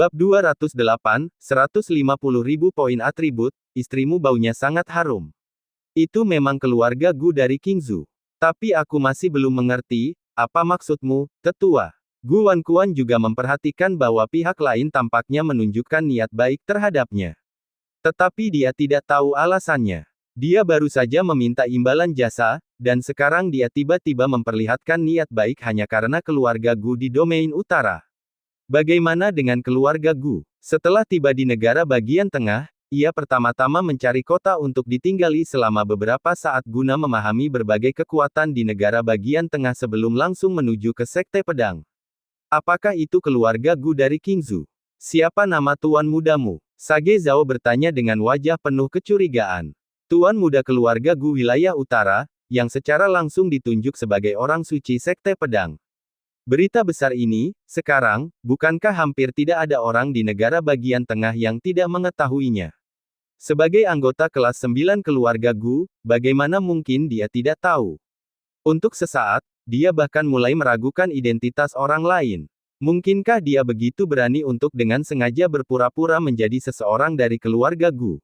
Bab 208, 150.000 poin atribut, istrimu baunya sangat harum. Itu memang keluarga Gu dari King Zhu. Tapi aku masih belum mengerti, apa maksudmu, tetua? Gu Wankuan juga memperhatikan bahwa pihak lain tampaknya menunjukkan niat baik terhadapnya. Tetapi dia tidak tahu alasannya. Dia baru saja meminta imbalan jasa, dan sekarang dia tiba-tiba memperlihatkan niat baik hanya karena keluarga Gu di domain utara. Bagaimana dengan keluarga Gu? Setelah tiba di negara bagian tengah, ia pertama-tama mencari kota untuk ditinggali selama beberapa saat guna memahami berbagai kekuatan di negara bagian tengah sebelum langsung menuju ke Sekte Pedang. Apakah itu keluarga Gu dari King Zhu? Siapa nama tuan mudamu? Sage Zhao bertanya dengan wajah penuh kecurigaan. Tuan muda keluarga Gu wilayah utara, yang secara langsung ditunjuk sebagai orang suci Sekte Pedang. Berita besar ini, sekarang, bukankah hampir tidak ada orang di negara bagian tengah yang tidak mengetahuinya? Sebagai anggota kelas 9 keluarga Gu, bagaimana mungkin dia tidak tahu? Untuk sesaat, dia bahkan mulai meragukan identitas orang lain. Mungkinkah dia begitu berani untuk dengan sengaja berpura-pura menjadi seseorang dari keluarga Gu?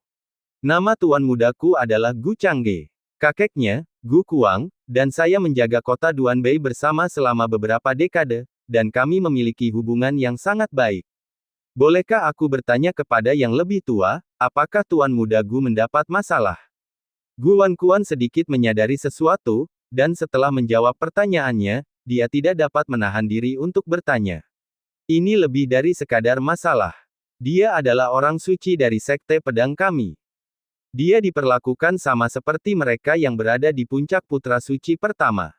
Nama tuan mudaku adalah Gu Changge. Kakeknya, Gu Kuang, dan saya menjaga kota Duanbei bersama selama beberapa dekade, dan kami memiliki hubungan yang sangat baik. Bolehkah aku bertanya kepada yang lebih tua, apakah tuan muda Gu mendapat masalah? Gu Wankuan sedikit menyadari sesuatu, dan setelah menjawab pertanyaannya, dia tidak dapat menahan diri untuk bertanya. Ini lebih dari sekadar masalah. Dia adalah orang suci dari Sekte Pedang kami. Dia diperlakukan sama seperti mereka yang berada di puncak putra suci pertama.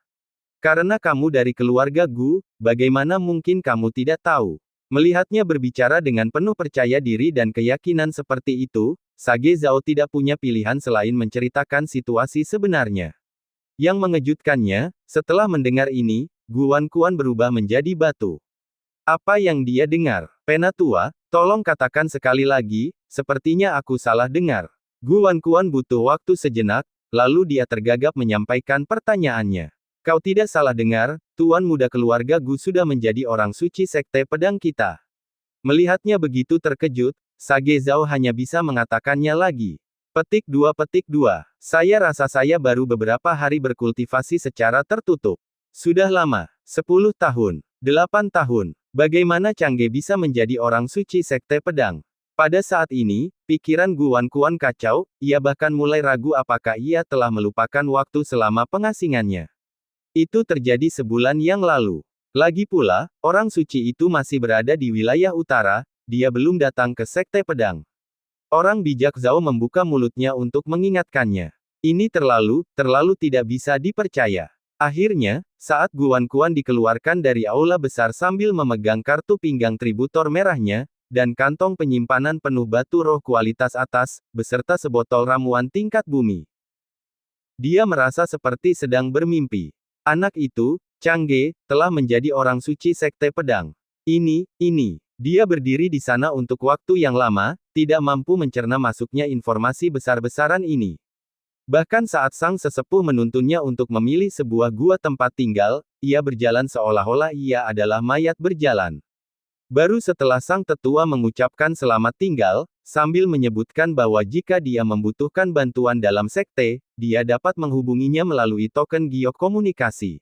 Karena kamu dari keluarga Gu, bagaimana mungkin kamu tidak tahu? Melihatnya berbicara dengan penuh percaya diri dan keyakinan seperti itu, Sage Zhao tidak punya pilihan selain menceritakan situasi sebenarnya. Yang mengejutkannya, setelah mendengar ini, Gu Wankuan berubah menjadi batu. Apa yang dia dengar? Penatua, tolong katakan sekali lagi, sepertinya aku salah dengar. Gu Wankuan butuh waktu sejenak, lalu dia tergagap menyampaikan pertanyaannya. Kau tidak salah dengar, tuan muda keluarga Gu sudah menjadi orang suci Sekte Pedang kita. Melihatnya begitu terkejut, Sage Zhao hanya bisa mengatakannya lagi. Petik 2. Saya rasa saya baru beberapa hari berkultivasi secara tertutup. Sudah lama. 10 tahun. 8 tahun. Bagaimana Changge bisa menjadi orang suci Sekte Pedang? Pada saat ini, pikiran Gu Wankuan kacau, ia bahkan mulai ragu apakah ia telah melupakan waktu selama pengasingannya. Itu terjadi sebulan yang lalu. Lagi pula, orang suci itu masih berada di wilayah utara, dia belum datang ke Sekte Pedang. Orang bijak Zhao membuka mulutnya untuk mengingatkannya. Ini terlalu tidak bisa dipercaya. Akhirnya, saat Gu Wankuan dikeluarkan dari aula besar sambil memegang kartu pinggang tributor merahnya, dan kantong penyimpanan penuh batu roh kualitas atas, beserta sebotol ramuan tingkat bumi. Dia merasa seperti sedang bermimpi. Anak itu, Changge, telah menjadi orang suci Sekte Pedang. Ini. Dia berdiri di sana untuk waktu yang lama, tidak mampu mencerna masuknya informasi besar-besaran ini. Bahkan saat sang sesepuh menuntunnya untuk memilih sebuah gua tempat tinggal, ia berjalan seolah-olah ia adalah mayat berjalan. Baru setelah sang tetua mengucapkan selamat tinggal, sambil menyebutkan bahwa jika dia membutuhkan bantuan dalam sekte, dia dapat menghubunginya melalui token giok komunikasi.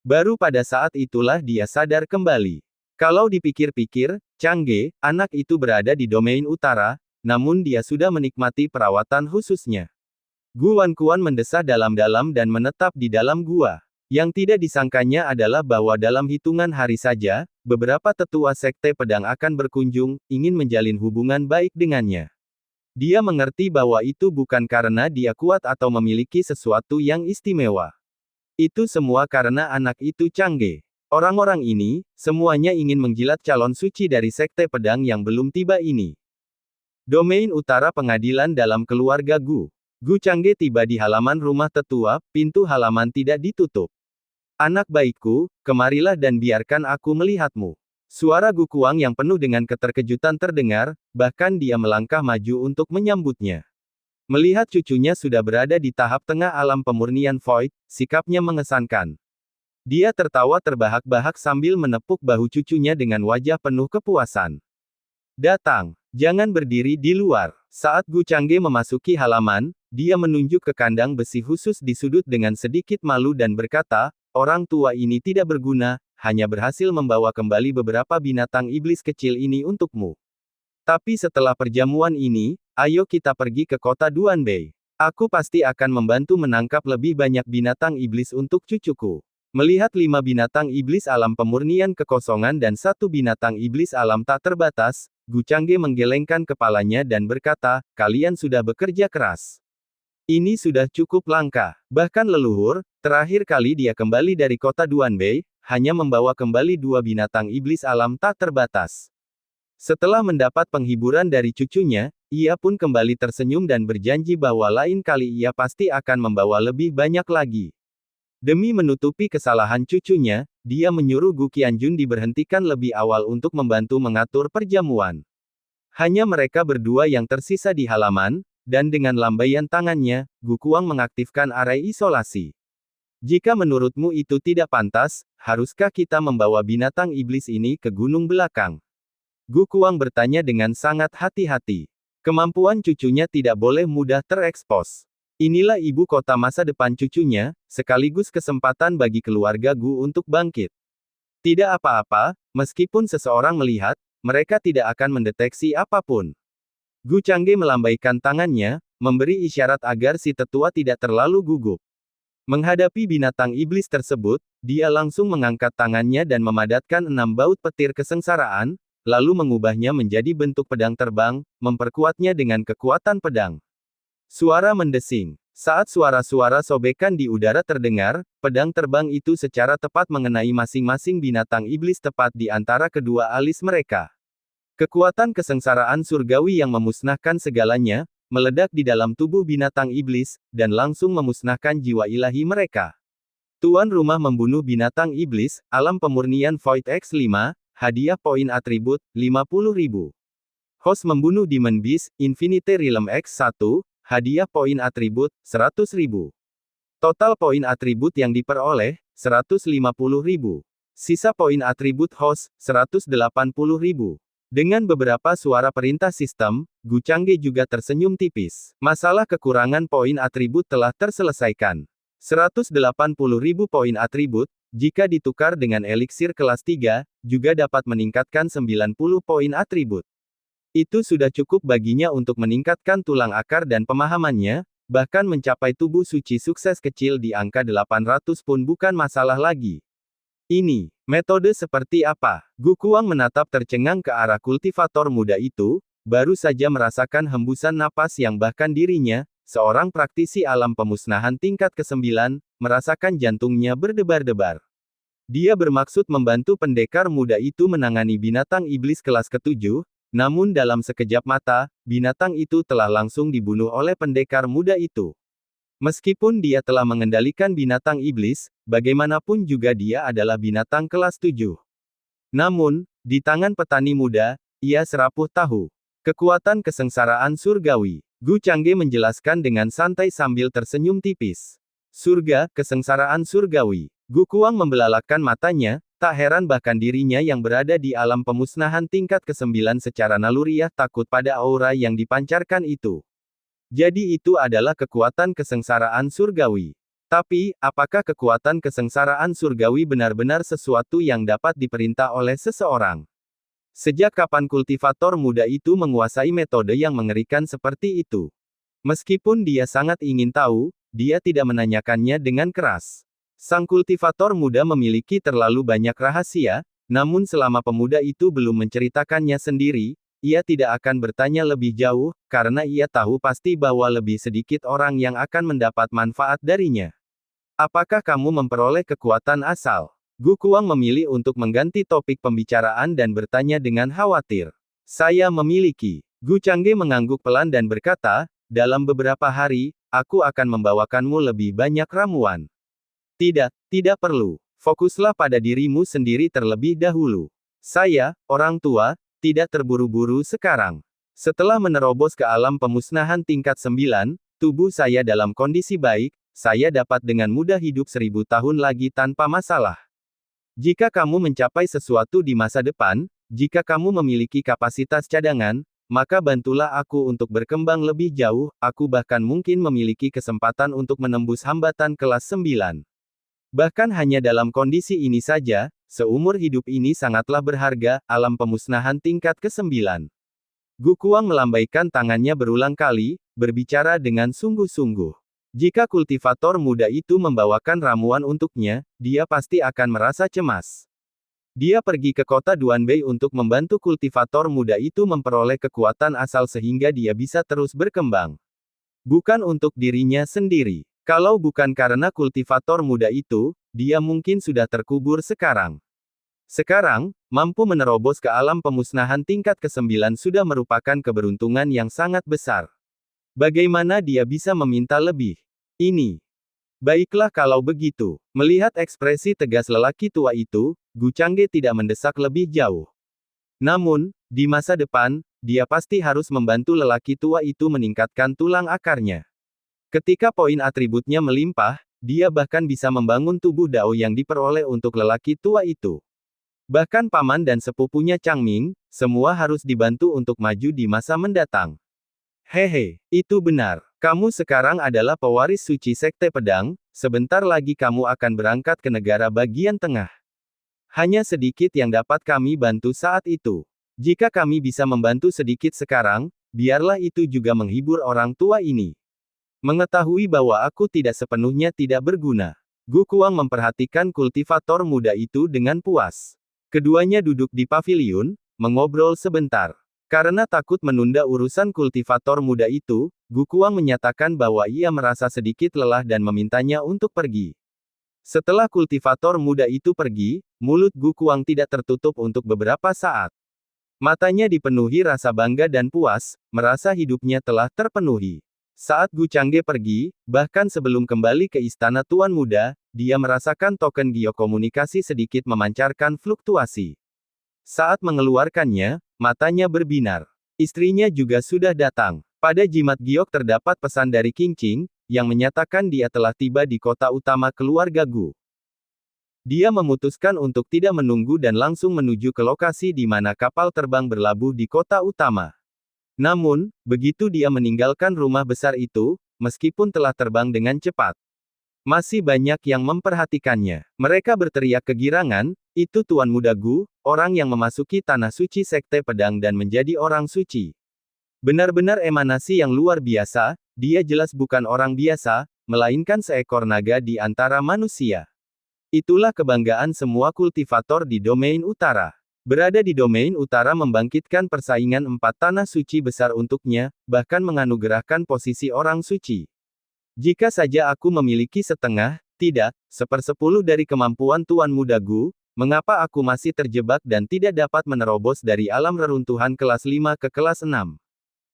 Baru pada saat itulah dia sadar kembali. Kalau dipikir-pikir, Changge, anak itu berada di domain utara, namun dia sudah menikmati perawatan khususnya. Gu Wankuan mendesah dalam-dalam dan menetap di dalam gua. Yang tidak disangkanya adalah bahwa dalam hitungan hari saja, beberapa tetua Sekte Pedang akan berkunjung, ingin menjalin hubungan baik dengannya. Dia mengerti bahwa itu bukan karena dia kuat atau memiliki sesuatu yang istimewa. Itu semua karena anak itu Changge. Orang-orang ini, semuanya ingin menjilat calon suci dari Sekte Pedang yang belum tiba ini. Domain utara pengadilan dalam keluarga Gu. Gu Changge tiba di halaman rumah tetua, pintu halaman tidak ditutup. Anak baikku, kemarilah dan biarkan aku melihatmu. Suara Gu Kuang yang penuh dengan keterkejutan terdengar, bahkan dia melangkah maju untuk menyambutnya. Melihat cucunya sudah berada di tahap tengah alam pemurnian Void, sikapnya mengesankan. Dia tertawa terbahak-bahak sambil menepuk bahu cucunya dengan wajah penuh kepuasan. Datang. Jangan berdiri di luar. Saat Gu Changge memasuki halaman, dia menunjuk ke kandang besi khusus di sudut dengan sedikit malu dan berkata, orang tua ini tidak berguna, hanya berhasil membawa kembali beberapa binatang iblis kecil ini untukmu. Tapi setelah perjamuan ini, ayo kita pergi ke kota Duanbei. Aku pasti akan membantu menangkap lebih banyak binatang iblis untuk cucuku. Melihat 5 binatang iblis alam pemurnian kekosongan dan 1 binatang iblis alam tak terbatas, Gu Changge menggelengkan kepalanya dan berkata, kalian sudah bekerja keras. Ini sudah cukup langka. Bahkan leluhur, terakhir kali dia kembali dari kota Duanbei, hanya membawa kembali 2 binatang iblis alam tak terbatas. Setelah mendapat penghiburan dari cucunya, ia pun kembali tersenyum dan berjanji bahwa lain kali ia pasti akan membawa lebih banyak lagi. Demi menutupi kesalahan cucunya, dia menyuruh Gu Qianjun diberhentikan lebih awal untuk membantu mengatur perjamuan. Hanya mereka berdua yang tersisa di halaman, dan dengan lambaian tangannya, Gu Kuang mengaktifkan area isolasi. Jika menurutmu itu tidak pantas, haruskah kita membawa binatang iblis ini ke gunung belakang? Gu Kuang bertanya dengan sangat hati-hati. Kemampuan cucunya tidak boleh mudah terekspos. Inilah ibu kota masa depan cucunya, sekaligus kesempatan bagi keluarga Gu untuk bangkit. Tidak apa-apa, meskipun seseorang melihat, mereka tidak akan mendeteksi apapun. Gu Changge melambaikan tangannya, memberi isyarat agar si tetua tidak terlalu gugup. Menghadapi binatang iblis tersebut, dia langsung mengangkat tangannya dan memadatkan 6 baut petir kesengsaraan, lalu mengubahnya menjadi bentuk pedang terbang, memperkuatnya dengan kekuatan pedang. Suara mendesing. Saat suara-suara sobekan di udara terdengar, pedang terbang itu secara tepat mengenai masing-masing binatang iblis tepat di antara kedua alis mereka. Kekuatan kesengsaraan surgawi yang memusnahkan segalanya, meledak di dalam tubuh binatang iblis, dan langsung memusnahkan jiwa ilahi mereka. Tuan rumah membunuh binatang iblis, alam pemurnian Void X5, hadiah poin atribut, 50.000. Host membunuh Demon Beast, Infinite Realm X1, hadiah poin atribut, 100.000. Total poin atribut yang diperoleh, 150.000. Sisa poin atribut host, 180.000. Dengan beberapa suara perintah sistem, Gu Changge juga tersenyum tipis. Masalah kekurangan poin atribut telah terselesaikan. 180.000 poin atribut, jika ditukar dengan eliksir kelas 3, juga dapat meningkatkan 90 poin atribut. Itu sudah cukup baginya untuk meningkatkan tulang akar dan pemahamannya, bahkan mencapai tubuh suci sukses kecil di angka 800 pun bukan masalah lagi. Ini, metode seperti apa? Gu Kuang menatap tercengang ke arah kultivator muda itu, baru saja merasakan hembusan napas yang bahkan dirinya, seorang praktisi alam pemusnahan tingkat ke-9, merasakan jantungnya berdebar-debar. Dia bermaksud membantu pendekar muda itu menangani binatang iblis kelas ke-7, namun dalam sekejap mata, binatang itu telah langsung dibunuh oleh pendekar muda itu. Meskipun dia telah mengendalikan binatang iblis, bagaimanapun juga dia adalah binatang kelas 7. Namun, di tangan petani muda, ia serapuh tahu. Kekuatan kesengsaraan surgawi. Gu Changge menjelaskan dengan santai sambil tersenyum tipis. Surga, kesengsaraan surgawi. Gu Kuang membelalakkan matanya, tak heran bahkan dirinya yang berada di alam pemusnahan tingkat ke-9 secara naluriah takut pada aura yang dipancarkan itu. Jadi itu adalah kekuatan kesengsaraan surgawi. Tapi, apakah kekuatan kesengsaraan surgawi benar-benar sesuatu yang dapat diperintah oleh seseorang? Sejak kapan kultivator muda itu menguasai metode yang mengerikan seperti itu? Meskipun dia sangat ingin tahu, dia tidak menanyakannya dengan keras. Sang kultivator muda memiliki terlalu banyak rahasia, namun selama pemuda itu belum menceritakannya sendiri, ia tidak akan bertanya lebih jauh, karena ia tahu pasti bahwa lebih sedikit orang yang akan mendapat manfaat darinya. Apakah kamu memperoleh kekuatan asal? Gu Kuang memilih untuk mengganti topik pembicaraan dan bertanya dengan khawatir. Saya memiliki. Gu Changge mengangguk pelan dan berkata, dalam beberapa hari, aku akan membawakanmu lebih banyak ramuan. Tidak perlu. Fokuslah pada dirimu sendiri terlebih dahulu. Saya, orang tua, tidak terburu-buru sekarang. Setelah menerobos ke alam pemusnahan tingkat 9, tubuh saya dalam kondisi baik, saya dapat dengan mudah hidup 1000 tahun lagi tanpa masalah. Jika kamu mencapai sesuatu di masa depan, jika kamu memiliki kapasitas cadangan, maka bantulah aku untuk berkembang lebih jauh, aku bahkan mungkin memiliki kesempatan untuk menembus hambatan kelas 9. Bahkan hanya dalam kondisi ini saja, seumur hidup ini sangatlah berharga, alam pemusnahan tingkat ke-9. Gukuang melambaikan tangannya berulang kali, berbicara dengan sungguh-sungguh. Jika kultivator muda itu membawakan ramuan untuknya, dia pasti akan merasa cemas. Dia pergi ke kota Duanbei untuk membantu kultivator muda itu memperoleh kekuatan asal sehingga dia bisa terus berkembang. Bukan untuk dirinya sendiri. Kalau bukan karena kultivator muda itu, dia mungkin sudah terkubur sekarang. Sekarang, mampu menerobos ke alam pemusnahan tingkat ke-9 sudah merupakan keberuntungan yang sangat besar. Bagaimana dia bisa meminta lebih? Ini. Baiklah kalau begitu. Melihat ekspresi tegas lelaki tua itu, Gu Changge tidak mendesak lebih jauh. Namun, di masa depan, dia pasti harus membantu lelaki tua itu meningkatkan tulang akarnya. Ketika poin atributnya melimpah, dia bahkan bisa membangun tubuh Dao yang diperoleh untuk lelaki tua itu. Bahkan paman dan sepupunya Changming, semua harus dibantu untuk maju di masa mendatang. Hehe, itu benar. Kamu sekarang adalah pewaris suci Sekte Pedang, sebentar lagi kamu akan berangkat ke negara bagian tengah. Hanya sedikit yang dapat kami bantu saat itu. Jika kami bisa membantu sedikit sekarang, biarlah itu juga menghibur orang tua ini. Mengetahui bahwa aku tidak sepenuhnya tidak berguna. Gukuang memperhatikan kultivator muda itu dengan puas. Keduanya duduk di paviliun, mengobrol sebentar. Karena takut menunda urusan kultivator muda itu, Gukuang menyatakan bahwa ia merasa sedikit lelah dan memintanya untuk pergi. Setelah kultivator muda itu pergi, mulut Gukuang tidak tertutup untuk beberapa saat. Matanya dipenuhi rasa bangga dan puas, merasa hidupnya telah terpenuhi. Saat Gu Changge pergi, bahkan sebelum kembali ke istana Tuan Muda, dia merasakan token geokomunikasi sedikit memancarkan fluktuasi. Saat mengeluarkannya, matanya berbinar. Istrinya juga sudah datang. Pada jimat giok terdapat pesan dari Qing Qing, yang menyatakan dia telah tiba di kota utama keluarga Gu. Dia memutuskan untuk tidak menunggu dan langsung menuju ke lokasi di mana kapal terbang berlabuh di kota utama. Namun, begitu dia meninggalkan rumah besar itu, meskipun telah terbang dengan cepat, masih banyak yang memperhatikannya. Mereka berteriak kegirangan, itu Tuan Muda Gu, orang yang memasuki tanah suci Sekte Pedang dan menjadi orang suci. Benar-benar emanasi yang luar biasa, dia jelas bukan orang biasa, melainkan seekor naga di antara manusia. Itulah kebanggaan semua kultivator di domain utara. Berada di domain utara membangkitkan persaingan 4 tanah suci besar untuknya, bahkan menganugerahkan posisi orang suci. Jika saja aku memiliki setengah, tidak, 1/10 dari kemampuan Tuan Muda Gu, mengapa aku masih terjebak dan tidak dapat menerobos dari alam reruntuhan kelas 5 ke kelas 6?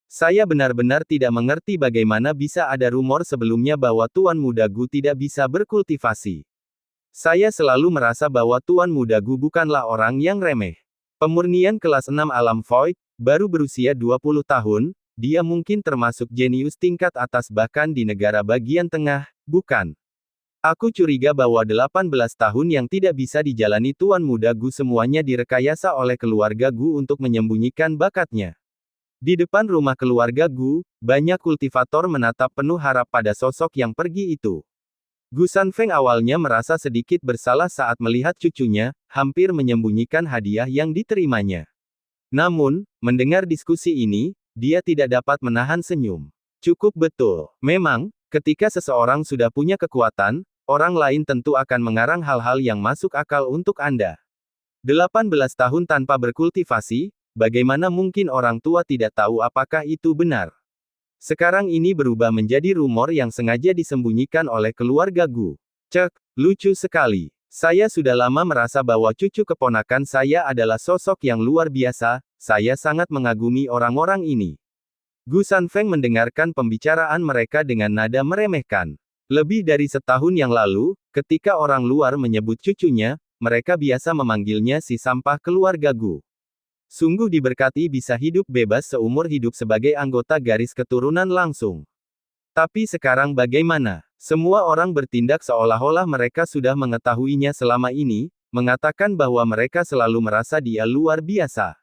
Saya benar-benar tidak mengerti bagaimana bisa ada rumor sebelumnya bahwa Tuan Muda Gu tidak bisa berkultivasi. Saya selalu merasa bahwa Tuan Muda Gu bukanlah orang yang remeh. Pemurnian kelas 6 alam void, baru berusia 20 tahun, dia mungkin termasuk jenius tingkat atas bahkan di negara bagian tengah, bukan? Aku curiga bahwa 18 tahun yang tidak bisa dijalani Tuan Muda Gu semuanya direkayasa oleh keluarga Gu untuk menyembunyikan bakatnya. Di depan rumah keluarga Gu, banyak kultivator menatap penuh harap pada sosok yang pergi itu. Gu Sanfeng awalnya merasa sedikit bersalah saat melihat cucunya, hampir menyembunyikan hadiah yang diterimanya. Namun, mendengar diskusi ini, dia tidak dapat menahan senyum. Cukup betul. Memang, ketika seseorang sudah punya kekuatan, orang lain tentu akan mengarang hal-hal yang masuk akal untuk Anda. 18 tahun tanpa berkultivasi, bagaimana mungkin orang tua tidak tahu apakah itu benar? Sekarang ini berubah menjadi rumor yang sengaja disembunyikan oleh keluarga Gu. Cek, lucu sekali. Saya sudah lama merasa bahwa cucu keponakan saya adalah sosok yang luar biasa, saya sangat mengagumi orang-orang ini. Gu Sanfeng mendengarkan pembicaraan mereka dengan nada meremehkan. Lebih dari setahun yang lalu, ketika orang luar menyebut cucunya, mereka biasa memanggilnya si sampah keluarga Gu. Sungguh diberkati bisa hidup bebas seumur hidup sebagai anggota garis keturunan langsung. Tapi sekarang bagaimana? Semua orang bertindak seolah-olah mereka sudah mengetahuinya selama ini, mengatakan bahwa mereka selalu merasa dia luar biasa.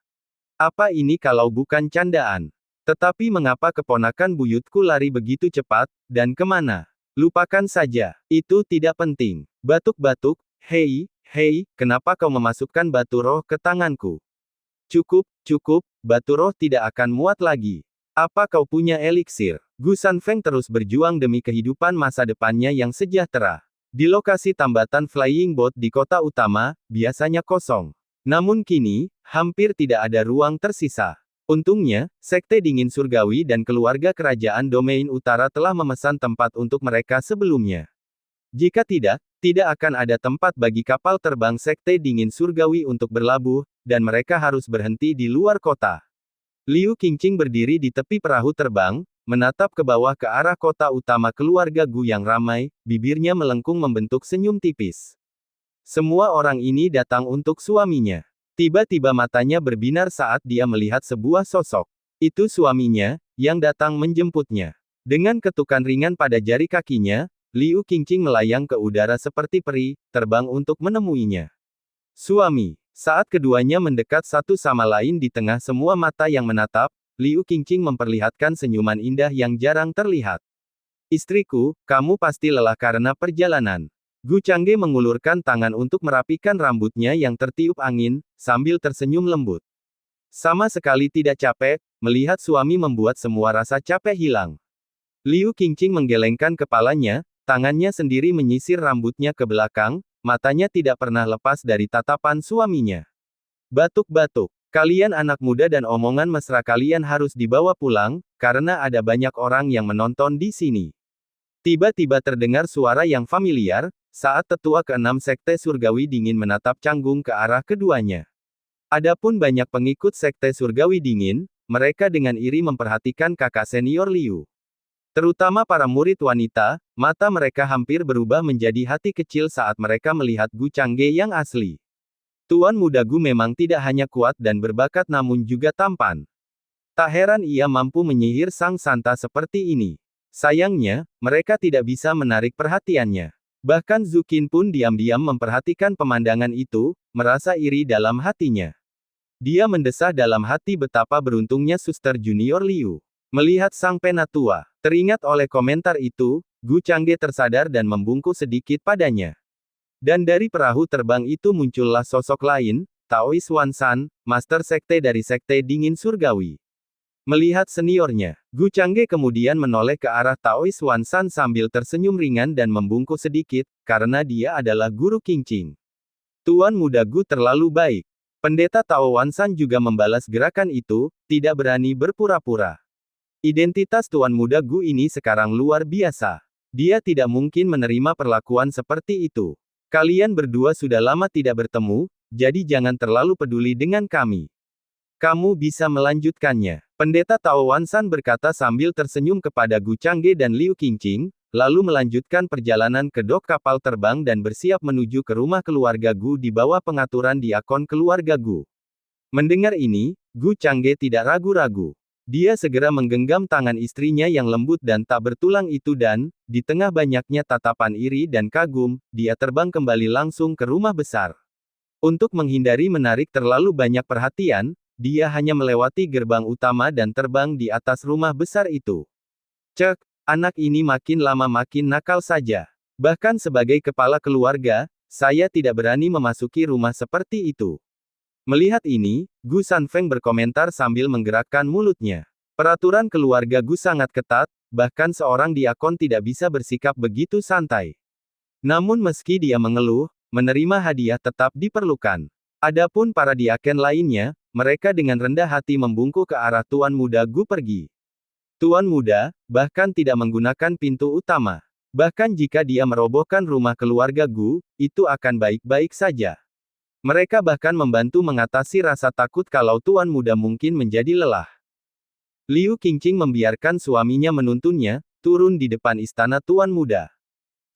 Apa ini kalau bukan candaan? Tetapi mengapa keponakan buyutku lari begitu cepat, dan kemana? Lupakan saja, itu tidak penting. Batuk-batuk, hei, kenapa kau memasukkan batu roh ke tanganku? Cukup, batu roh tidak akan muat lagi. Apa kau punya eliksir? Gu Sanfeng terus berjuang demi kehidupan masa depannya yang sejahtera. Di lokasi tambatan flying boat di kota utama, biasanya kosong. Namun kini, hampir tidak ada ruang tersisa. Untungnya, Sekte Dingin Surgawi dan keluarga kerajaan Domain Utara telah memesan tempat untuk mereka sebelumnya. Jika tidak akan ada tempat bagi kapal terbang Sekte Dingin Surgawi untuk berlabuh, dan mereka harus berhenti di luar kota. Liu Qingqing berdiri di tepi perahu terbang, menatap ke bawah ke arah kota utama keluarga Gu yang ramai, bibirnya melengkung membentuk senyum tipis. Semua orang ini datang untuk suaminya. Tiba-tiba matanya berbinar saat dia melihat sebuah sosok. Itu suaminya, yang datang menjemputnya. Dengan ketukan ringan pada jari kakinya, Liu Qingqing melayang ke udara seperti peri, terbang untuk menemuinya. Suami. Saat keduanya mendekat satu sama lain di tengah semua mata yang menatap, Liu Qingqing memperlihatkan senyuman indah yang jarang terlihat. Istriku, kamu pasti lelah karena perjalanan. Gu Changge mengulurkan tangan untuk merapikan rambutnya yang tertiup angin, sambil tersenyum lembut. Sama sekali tidak capek, melihat suami membuat semua rasa capek hilang. Liu Qingqing menggelengkan kepalanya, tangannya sendiri menyisir rambutnya ke belakang, matanya tidak pernah lepas dari tatapan suaminya. Batuk-batuk. Kalian anak muda dan omongan mesra kalian harus dibawa pulang, karena ada banyak orang yang menonton di sini. Tiba-tiba terdengar suara yang familiar, saat tetua keenam Sekte Surgawi Dingin menatap canggung ke arah keduanya. Adapun banyak pengikut Sekte Surgawi Dingin, mereka dengan iri memperhatikan kakak senior Liu. Terutama para murid wanita, mata mereka hampir berubah menjadi hati kecil saat mereka melihat Gu Changge yang asli. Tuan muda Gu memang tidak hanya kuat dan berbakat namun juga tampan. Tak heran ia mampu menyihir sang santa seperti ini. Sayangnya, mereka tidak bisa menarik perhatiannya. Bahkan Zukin pun diam-diam memperhatikan pemandangan itu, merasa iri dalam hatinya. Dia mendesah dalam hati betapa beruntungnya suster junior Liu. Melihat sang penatua, teringat oleh komentar itu, Gu Changge tersadar dan membungkuk sedikit padanya. Dan dari perahu terbang itu muncullah sosok lain, Taois Wansan, master sekte dari Sekte Dingin Surgawi. Melihat seniornya, Gu Changge kemudian menoleh ke arah Taois Wansan sambil tersenyum ringan dan membungkuk sedikit, karena dia adalah guru Qingqing. Tuan muda Gu terlalu baik. Pendeta Tao Wansan juga membalas gerakan itu, tidak berani berpura-pura. Identitas Tuan muda Gu ini sekarang luar biasa. Dia tidak mungkin menerima perlakuan seperti itu. Kalian berdua sudah lama tidak bertemu, jadi jangan terlalu peduli dengan kami. Kamu bisa melanjutkannya. Pendeta Tao Wansan berkata sambil tersenyum kepada Gu Changge dan Liu Qingqing, lalu melanjutkan perjalanan ke dok kapal terbang dan bersiap menuju ke rumah keluarga Gu di bawah pengaturan diakon keluarga Gu. Mendengar ini, Gu Changge tidak ragu-ragu. Dia segera menggenggam tangan istrinya yang lembut dan tak bertulang itu dan, di tengah banyaknya tatapan iri dan kagum, dia terbang kembali langsung ke rumah besar. Untuk menghindari menarik terlalu banyak perhatian, dia hanya melewati gerbang utama dan terbang di atas rumah besar itu. Cek, anak ini makin lama makin nakal saja. Bahkan sebagai kepala keluarga, saya tidak berani memasuki rumah seperti itu. Melihat ini, Gu Sanfeng berkomentar sambil menggerakkan mulutnya. Peraturan keluarga Gu sangat ketat, bahkan seorang diakon tidak bisa bersikap begitu santai. Namun meski dia mengeluh, menerima hadiah tetap diperlukan. Adapun para diaken lainnya, mereka dengan rendah hati membungkuk ke arah Tuan Muda Gu pergi. Tuan Muda, bahkan tidak menggunakan pintu utama. Bahkan jika dia merobohkan rumah keluarga Gu, itu akan baik-baik saja. Mereka bahkan membantu mengatasi rasa takut kalau Tuan Muda mungkin menjadi lelah. Liu Qingqing membiarkan suaminya menuntunnya, turun di depan istana Tuan Muda.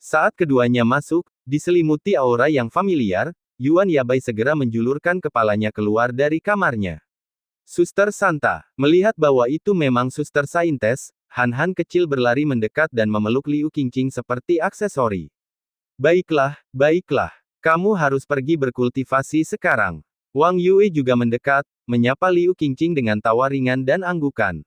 Saat keduanya masuk, diselimuti aura yang familiar, Yuan Yabai segera menjulurkan kepalanya keluar dari kamarnya. Suster Santa, melihat bahwa itu memang suster saintes, Han-Han kecil berlari mendekat dan memeluk Liu Qingqing seperti aksesori. Baiklah, baiklah. Kamu harus pergi berkultivasi sekarang. Wang Yue juga mendekat, menyapa Liu Qingqing dengan tawa ringan dan anggukan.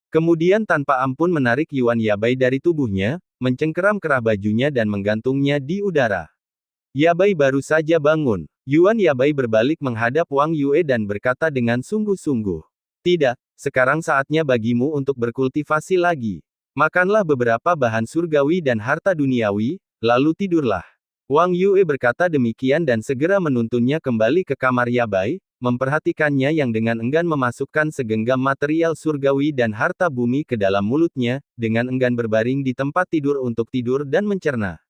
Kemudian tanpa ampun menarik Yuan Yabai dari tubuhnya, mencengkeram kerah bajunya dan menggantungnya di udara. Yabai baru saja bangun. Yuan Yabai berbalik menghadap Wang Yue dan berkata dengan sungguh-sungguh. Tidak, sekarang saatnya bagimu untuk berkultivasi lagi. Makanlah beberapa bahan surgawi dan harta duniawi, lalu tidurlah. Wang Yue berkata demikian dan segera menuntunnya kembali ke kamar Yabai, memperhatikannya yang dengan enggan memasukkan segenggam material surgawi dan harta bumi ke dalam mulutnya, dengan enggan berbaring di tempat tidur untuk tidur dan mencerna.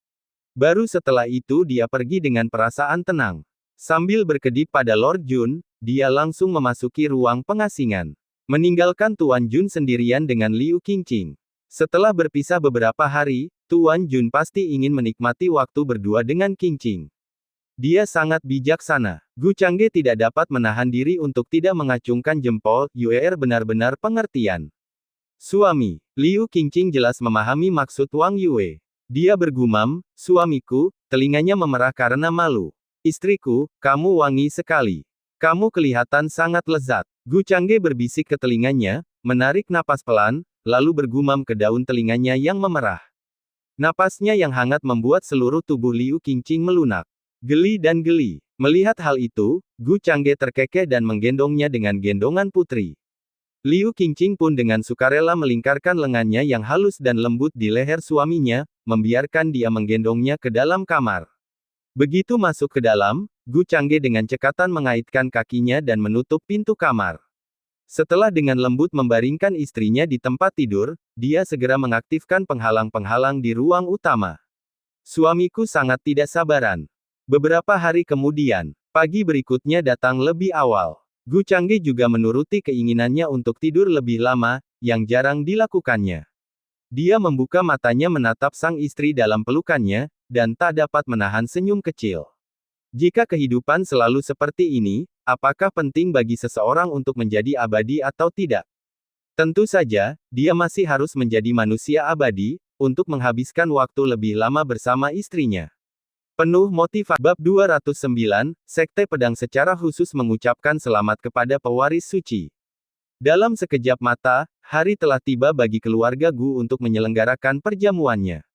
Baru setelah itu dia pergi dengan perasaan tenang. Sambil berkedip pada Lord Jun, dia langsung memasuki ruang pengasingan. Meninggalkan Tuan Jun sendirian dengan Liu Qingqing. Setelah berpisah beberapa hari, Tuan Jun pasti ingin menikmati waktu berdua dengan Qingqing. Dia sangat bijaksana. Gu Changge tidak dapat menahan diri untuk tidak mengacungkan jempol, Yuer benar-benar pengertian. Suami, Liu Qingqing jelas memahami maksud Wang Yue. Dia bergumam, suamiku, telinganya memerah karena malu. Istriku, kamu wangi sekali. Kamu kelihatan sangat lezat. Gu Changge berbisik ke telinganya, menarik napas pelan, lalu bergumam ke daun telinganya yang memerah. Napasnya yang hangat membuat seluruh tubuh Liu Qingqing melunak. Geli dan geli. Melihat hal itu, Gu Changge terkekeh dan menggendongnya dengan gendongan putri. Liu Qingqing pun dengan sukarela melingkarkan lengannya yang halus dan lembut di leher suaminya, membiarkan dia menggendongnya ke dalam kamar. Begitu masuk ke dalam, Gu Changge dengan cekatan mengaitkan kakinya dan menutup pintu kamar. Setelah dengan lembut membaringkan istrinya di tempat tidur, dia segera mengaktifkan penghalang-penghalang di ruang utama. Suamiku sangat tidak sabaran. Beberapa hari kemudian, pagi berikutnya datang lebih awal. Gu Changge juga menuruti keinginannya untuk tidur lebih lama, yang jarang dilakukannya. Dia membuka matanya menatap sang istri dalam pelukannya, dan tak dapat menahan senyum kecil. Jika kehidupan selalu seperti ini, apakah penting bagi seseorang untuk menjadi abadi atau tidak? Tentu saja, dia masih harus menjadi manusia abadi, untuk menghabiskan waktu lebih lama bersama istrinya. Penuh motivasi. Bab 209, Sekte Pedang secara khusus mengucapkan selamat kepada pewaris suci. Dalam sekejap mata, hari telah tiba bagi keluarga Gu untuk menyelenggarakan perjamuannya.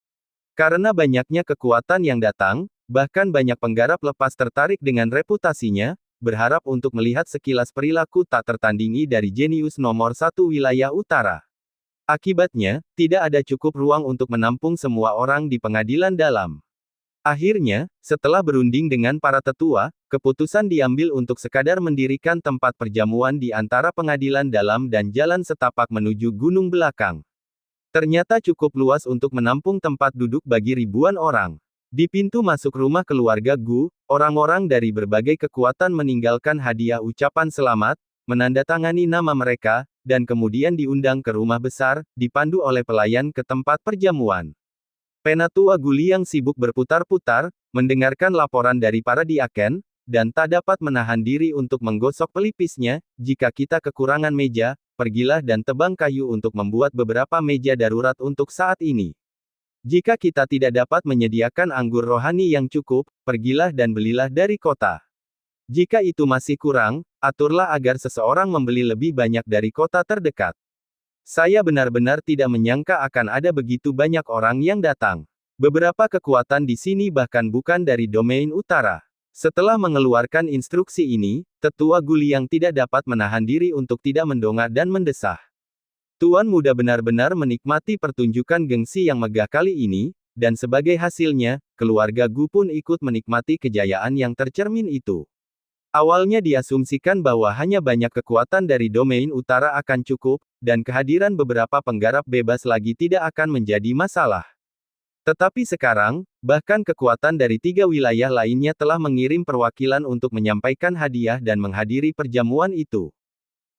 Karena banyaknya kekuatan yang datang, bahkan banyak penggarap lepas tertarik dengan reputasinya, berharap untuk melihat sekilas perilaku tak tertandingi dari jenius nomor satu wilayah utara. Akibatnya, tidak ada cukup ruang untuk menampung semua orang di pengadilan dalam. Akhirnya, setelah berunding dengan para tetua, keputusan diambil untuk sekadar mendirikan tempat perjamuan di antara pengadilan dalam dan jalan setapak menuju gunung belakang. Ternyata cukup luas untuk menampung tempat duduk bagi ribuan orang. Di pintu masuk rumah keluarga Gu, orang-orang dari berbagai kekuatan meninggalkan hadiah ucapan selamat, menandatangani nama mereka, dan kemudian diundang ke rumah besar, dipandu oleh pelayan ke tempat perjamuan. Penatua Guli yang sibuk berputar-putar, mendengarkan laporan dari para diaken, dan tak dapat menahan diri untuk menggosok pelipisnya. Jika kita kekurangan meja, pergilah dan tebang kayu untuk membuat beberapa meja darurat untuk saat ini. Jika kita tidak dapat menyediakan anggur rohani yang cukup, pergilah dan belilah dari kota. Jika itu masih kurang, aturlah agar seseorang membeli lebih banyak dari kota terdekat. Saya benar-benar tidak menyangka akan ada begitu banyak orang yang datang. Beberapa kekuatan di sini bahkan bukan dari domain utara. Setelah mengeluarkan instruksi ini, tetua Guliang tidak dapat menahan diri untuk tidak mendongak dan mendesah. Tuan muda benar-benar menikmati pertunjukan gengsi yang megah kali ini, dan sebagai hasilnya, keluarga Gu pun ikut menikmati kejayaan yang tercermin itu. Awalnya diasumsikan bahwa hanya banyak kekuatan dari domain utara akan cukup, dan kehadiran beberapa penggarap bebas lagi tidak akan menjadi masalah. Tetapi sekarang, bahkan kekuatan dari 3 wilayah lainnya telah mengirim perwakilan untuk menyampaikan hadiah dan menghadiri perjamuan itu.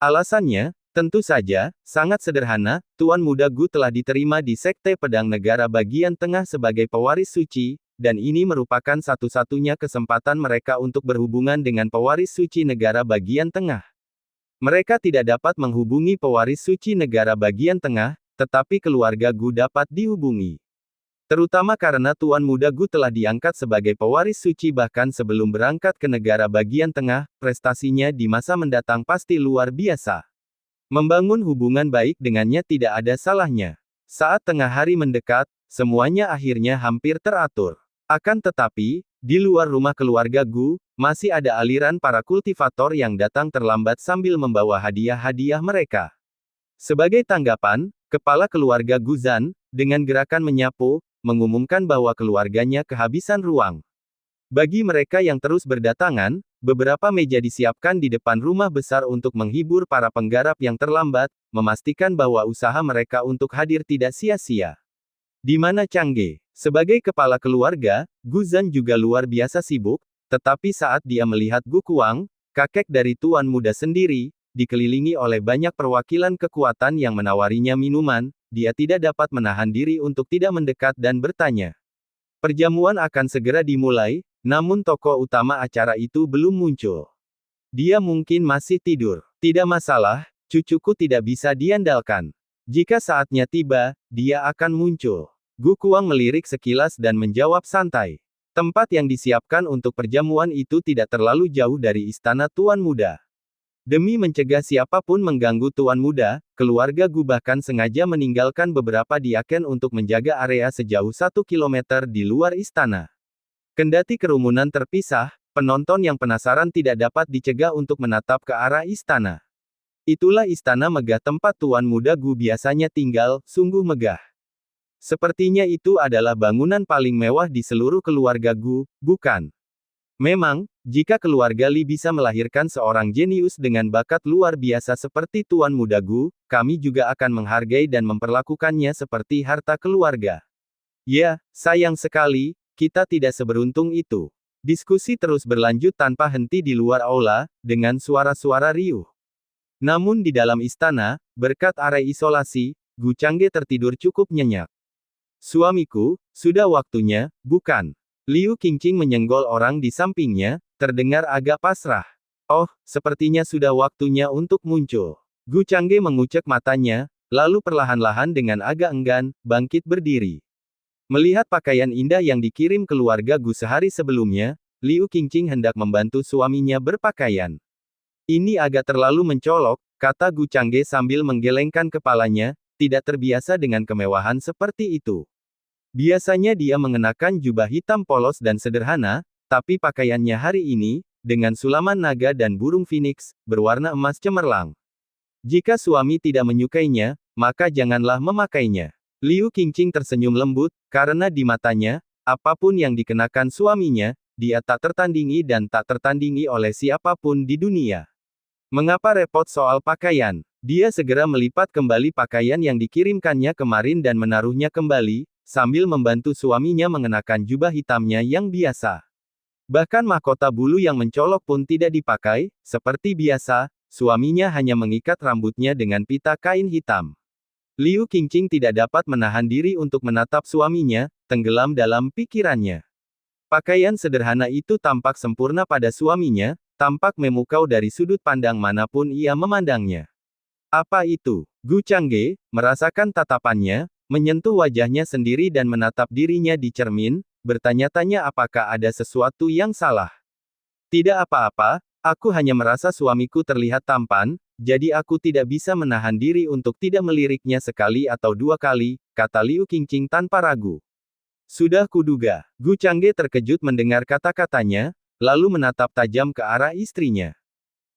Alasannya, tentu saja, sangat sederhana, Tuan Muda Gu telah diterima di Sekte Pedang Negara bagian tengah sebagai pewaris suci, dan ini merupakan satu-satunya kesempatan mereka untuk berhubungan dengan pewaris suci negara bagian tengah. Mereka tidak dapat menghubungi pewaris suci negara bagian tengah, tetapi keluarga Gu dapat dihubungi. Terutama karena Tuan Muda Gu telah diangkat sebagai pewaris suci bahkan sebelum berangkat ke negara bagian tengah, prestasinya di masa mendatang pasti luar biasa. Membangun hubungan baik dengannya tidak ada salahnya. Saat tengah hari mendekat, semuanya akhirnya hampir teratur. Akan tetapi, di luar rumah keluarga Gu, masih ada aliran para kultivator yang datang terlambat sambil membawa hadiah-hadiah mereka. Sebagai tanggapan, kepala keluarga Guzan, dengan gerakan menyapu, mengumumkan bahwa keluarganya kehabisan ruang. Bagi mereka yang terus berdatangan, beberapa meja disiapkan di depan rumah besar untuk menghibur para penggarap yang terlambat, memastikan bahwa usaha mereka untuk hadir tidak sia-sia. Di mana Changge, sebagai kepala keluarga, Guzan juga luar biasa sibuk, tetapi saat dia melihat Gu Kuang, kakek dari tuan muda sendiri, dikelilingi oleh banyak perwakilan kekuatan yang menawarinya minuman, dia tidak dapat menahan diri untuk tidak mendekat dan bertanya. Perjamuan akan segera dimulai, namun tokoh utama acara itu belum muncul. Dia mungkin masih tidur. Tidak masalah, cucuku tidak bisa diandalkan. Jika saatnya tiba, dia akan muncul. Gu Kuang melirik sekilas dan menjawab santai. Tempat yang disiapkan untuk perjamuan itu tidak terlalu jauh dari istana Tuan Muda. Demi mencegah siapapun mengganggu Tuan Muda, keluarga Gu bahkan sengaja meninggalkan beberapa diaken untuk menjaga area sejauh 1 kilometer di luar istana. Kendati kerumunan terpisah, penonton yang penasaran tidak dapat dicegah untuk menatap ke arah istana. Itulah istana megah tempat Tuan Muda Gu biasanya tinggal, sungguh megah. Sepertinya itu adalah bangunan paling mewah di seluruh keluarga Gu, bukan? Memang, jika keluarga Li bisa melahirkan seorang jenius dengan bakat luar biasa seperti Tuan Muda Gu, kami juga akan menghargai dan memperlakukannya seperti harta keluarga. Ya, sayang sekali, kita tidak seberuntung itu. Diskusi terus berlanjut tanpa henti di luar aula, dengan suara-suara riuh. Namun di dalam istana, berkat area isolasi, Gu Changge tertidur cukup nyenyak. Suamiku, sudah waktunya, bukan? Liu Qingqing menyenggol orang di sampingnya, terdengar agak pasrah. Oh, sepertinya sudah waktunya untuk muncul. Gu Changge mengucek matanya, lalu perlahan-lahan dengan agak enggan, bangkit berdiri. Melihat pakaian indah yang dikirim keluarga Gu sehari sebelumnya, Liu Qingqing hendak membantu suaminya berpakaian. Ini agak terlalu mencolok, kata Gu Changge sambil menggelengkan kepalanya, tidak terbiasa dengan kemewahan seperti itu. Biasanya dia mengenakan jubah hitam polos dan sederhana, tapi pakaiannya hari ini, dengan sulaman naga dan burung phoenix, berwarna emas cemerlang. Jika suami tidak menyukainya, maka janganlah memakainya. Liu Qingqing tersenyum lembut, karena di matanya, apapun yang dikenakan suaminya, dia tak tertandingi dan tak tertandingi oleh siapapun di dunia. Mengapa repot soal pakaian? Dia segera melipat kembali pakaian yang dikirimkannya kemarin dan menaruhnya kembali, sambil membantu suaminya mengenakan jubah hitamnya yang biasa. Bahkan mahkota bulu yang mencolok pun tidak dipakai, seperti biasa, suaminya hanya mengikat rambutnya dengan pita kain hitam. Liu Qingqing tidak dapat menahan diri untuk menatap suaminya, tenggelam dalam pikirannya. Pakaian sederhana itu tampak sempurna pada suaminya, tampak memukau dari sudut pandang manapun ia memandangnya. Apa itu? Gu Changge, merasakan tatapannya, menyentuh wajahnya sendiri dan menatap dirinya di cermin, bertanya-tanya apakah ada sesuatu yang salah. Tidak apa-apa, aku hanya merasa suamiku terlihat tampan, jadi aku tidak bisa menahan diri untuk tidak meliriknya sekali atau dua kali, kata Liu Qingqing tanpa ragu. Sudah kuduga. Gu Changge terkejut mendengar kata-katanya, lalu menatap tajam ke arah istrinya.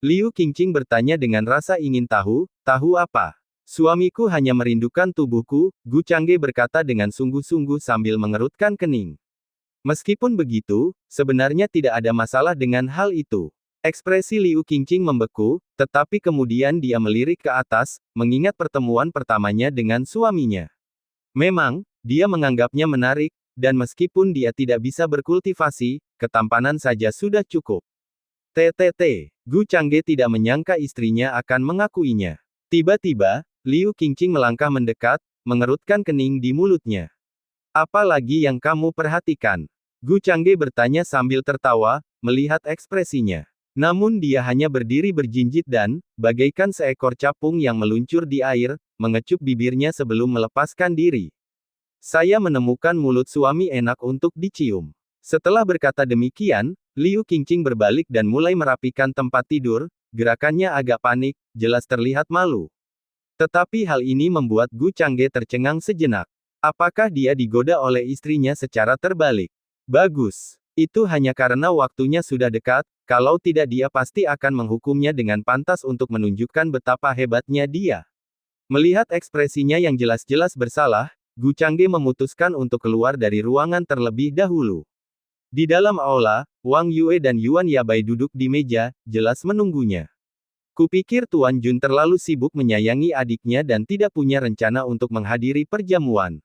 Liu Qingqing bertanya dengan rasa ingin tahu, tahu apa? Suamiku hanya merindukan tubuhku, Gu Changge berkata dengan sungguh-sungguh sambil mengerutkan kening. Meskipun begitu, sebenarnya tidak ada masalah dengan hal itu. Ekspresi Liu Qingqing membeku, tetapi kemudian dia melirik ke atas, mengingat pertemuan pertamanya dengan suaminya. Memang, dia menganggapnya menarik, dan meskipun dia tidak bisa berkultivasi, ketampanan saja sudah cukup. TTT, Gu Changge tidak menyangka istrinya akan mengakuinya. Tiba-tiba, Liu Qingqing melangkah mendekat, mengerutkan kening di mulutnya. Apa lagi yang kamu perhatikan? Gu Changge bertanya sambil tertawa, melihat ekspresinya. Namun dia hanya berdiri berjinjit dan, bagaikan seekor capung yang meluncur di air, mengecup bibirnya sebelum melepaskan diri. Saya menemukan mulut suami enak untuk dicium. Setelah berkata demikian, Liu Qingqing berbalik dan mulai merapikan tempat tidur, gerakannya agak panik, jelas terlihat malu. Tetapi hal ini membuat Gu Changge tercengang sejenak. Apakah dia digoda oleh istrinya secara terbalik? Bagus. Itu hanya karena waktunya sudah dekat, kalau tidak dia pasti akan menghukumnya dengan pantas untuk menunjukkan betapa hebatnya dia. Melihat ekspresinya yang jelas-jelas bersalah, Gu Changge memutuskan untuk keluar dari ruangan terlebih dahulu. Di dalam aula, Wang Yue dan Yuan Yabai duduk di meja, jelas menunggunya. Kupikir Tuan Jun terlalu sibuk menyayangi adiknya dan tidak punya rencana untuk menghadiri perjamuan.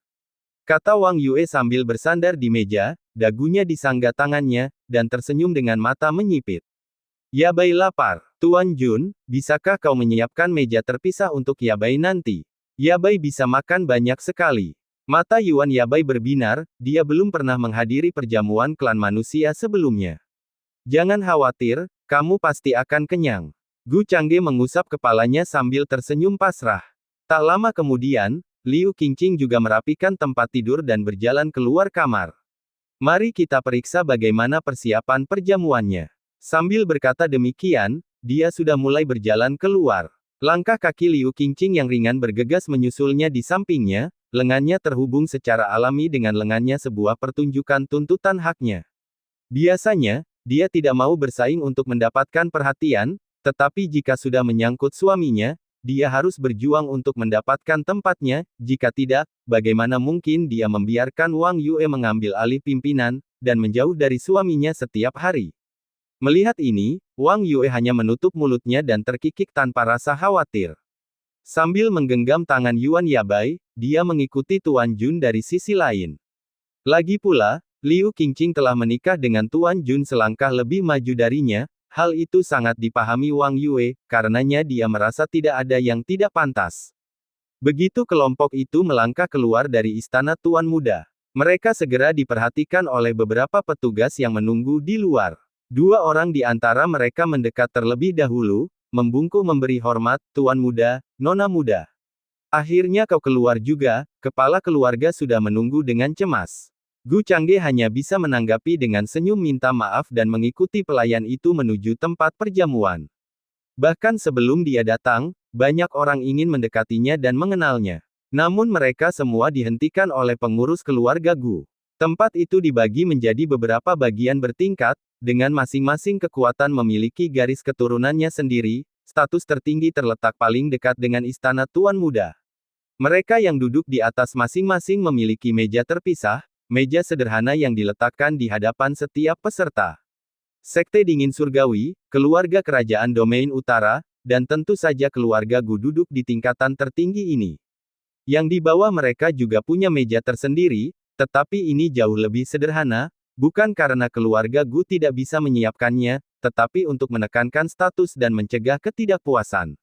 Kata Wang Yue sambil bersandar di meja, dagunya disangga tangannya, dan tersenyum dengan mata menyipit. Yabai lapar. Tuan Jun, bisakah kau menyiapkan meja terpisah untuk Yabai nanti? Yabai bisa makan banyak sekali. Mata Yuan Yabai berbinar, dia belum pernah menghadiri perjamuan klan manusia sebelumnya. Jangan khawatir, kamu pasti akan kenyang. Gu Changge mengusap kepalanya sambil tersenyum pasrah. Tak lama kemudian, Liu Qingqing juga merapikan tempat tidur dan berjalan keluar kamar. Mari kita periksa bagaimana persiapan perjamuannya. Sambil berkata demikian, dia sudah mulai berjalan keluar. Langkah kaki Liu Qingqing yang ringan bergegas menyusulnya di sampingnya, lengannya terhubung secara alami dengan lengannya sebuah pertunjukan tuntutan haknya. Biasanya, dia tidak mau bersaing untuk mendapatkan perhatian, tetapi jika sudah menyangkut suaminya, dia harus berjuang untuk mendapatkan tempatnya, jika tidak, bagaimana mungkin dia membiarkan Wang Yue mengambil alih pimpinan, dan menjauh dari suaminya setiap hari. Melihat ini, Wang Yue hanya menutup mulutnya dan terkikik tanpa rasa khawatir. Sambil menggenggam tangan Yuan Yabai, dia mengikuti Tuan Jun dari sisi lain. Lagi pula, Liu Qingqing telah menikah dengan Tuan Jun selangkah lebih maju darinya. Hal itu sangat dipahami Wang Yue, karenanya dia merasa tidak ada yang tidak pantas. Begitu kelompok itu melangkah keluar dari istana Tuan Muda, mereka segera diperhatikan oleh beberapa petugas yang menunggu di luar. Dua orang di antara mereka mendekat terlebih dahulu, membungkuk memberi hormat, Tuan Muda, Nona Muda. Akhirnya kau keluar juga, kepala keluarga sudah menunggu dengan cemas. Gu Changge hanya bisa menanggapi dengan senyum minta maaf dan mengikuti pelayan itu menuju tempat perjamuan. Bahkan sebelum dia datang, banyak orang ingin mendekatinya dan mengenalnya. Namun mereka semua dihentikan oleh pengurus keluarga Gu. Tempat itu dibagi menjadi beberapa bagian bertingkat, dengan masing-masing kekuatan memiliki garis keturunannya sendiri, status tertinggi terletak paling dekat dengan istana Tuan Muda. Mereka yang duduk di atas masing-masing memiliki meja terpisah, meja sederhana yang diletakkan di hadapan setiap peserta. Sekte Dingin Surgawi, keluarga kerajaan domain utara, dan tentu saja keluarga Gu duduk di tingkatan tertinggi ini. Yang di bawah mereka juga punya meja tersendiri, tetapi ini jauh lebih sederhana, bukan karena keluarga Gu tidak bisa menyiapkannya, tetapi untuk menekankan status dan mencegah ketidakpuasan.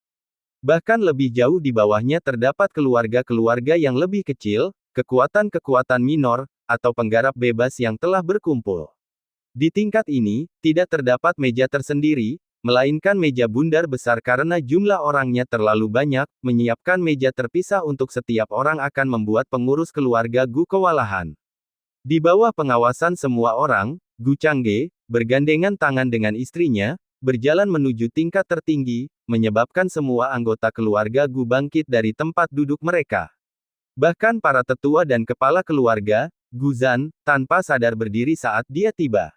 Bahkan lebih jauh di bawahnya terdapat keluarga-keluarga yang lebih kecil, kekuatan-kekuatan minor, atau penggarap bebas yang telah berkumpul. Di tingkat ini, tidak terdapat meja tersendiri, melainkan meja bundar besar karena jumlah orangnya terlalu banyak, menyiapkan meja terpisah untuk setiap orang akan membuat pengurus keluarga Gu kewalahan. Di bawah pengawasan semua orang, Gu Changge, bergandengan tangan dengan istrinya, berjalan menuju tingkat tertinggi, menyebabkan semua anggota keluarga Gu bangkit dari tempat duduk mereka. Bahkan para tetua dan kepala keluarga, Guzan, tanpa sadar berdiri saat dia tiba.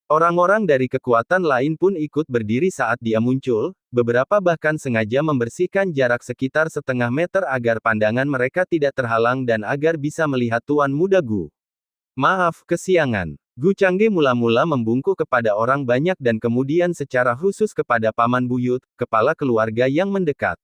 Orang-orang dari kekuatan lain pun ikut berdiri saat dia muncul, beberapa bahkan sengaja membersihkan jarak sekitar setengah meter agar pandangan mereka tidak terhalang dan agar bisa melihat Tuan Muda Gu. Maaf, kesiangan. Gu Changge mula-mula membungkuk kepada orang banyak dan kemudian secara khusus kepada Paman Buyut, kepala keluarga yang mendekat.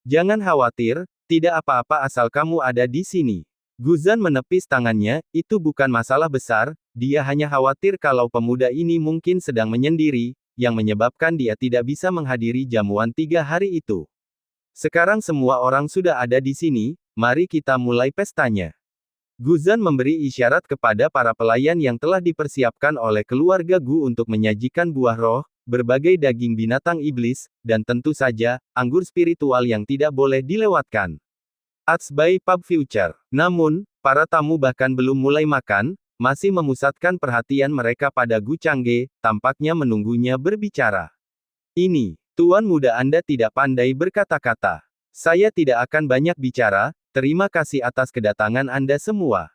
Jangan khawatir, tidak apa-apa asal kamu ada di sini. Guzan menepis tangannya, itu bukan masalah besar, dia hanya khawatir kalau pemuda ini mungkin sedang menyendiri, yang menyebabkan dia tidak bisa menghadiri jamuan 3 hari itu. Sekarang semua orang sudah ada di sini, mari kita mulai pestanya. Guzan memberi isyarat kepada para pelayan yang telah dipersiapkan oleh keluarga Gu untuk menyajikan buah roh, berbagai daging binatang iblis, dan tentu saja, anggur spiritual yang tidak boleh dilewatkan. Ads by Pub Future. Namun, para tamu bahkan belum mulai makan, masih memusatkan perhatian mereka pada Gu Changge, tampaknya menunggunya berbicara. Ini, tuan muda Anda tidak pandai berkata-kata. Saya tidak akan banyak bicara, terima kasih atas kedatangan Anda semua.